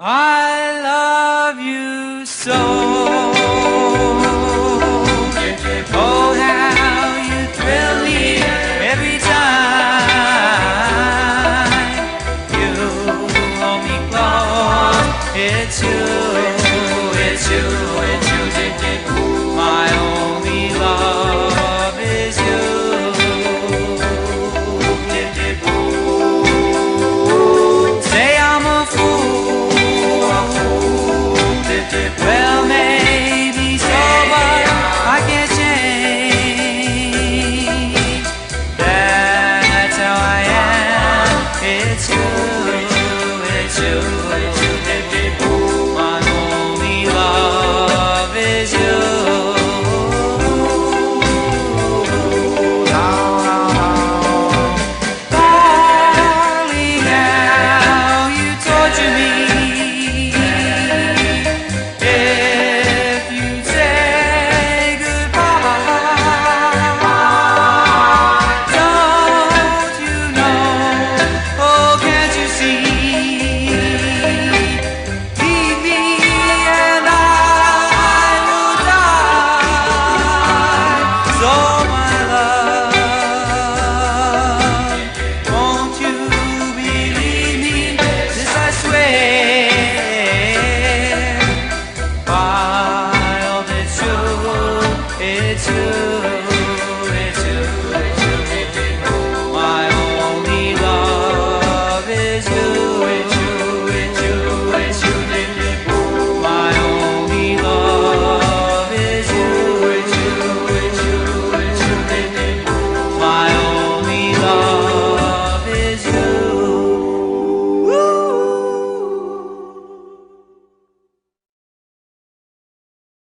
I love you so. Oh, how you thrill me every time you hold me close. It's you, it's you, it's you. My only love is you. Say I'm a fool. Well, maybe so, but I can't change. That's how I am. It's you, it's you, it's you.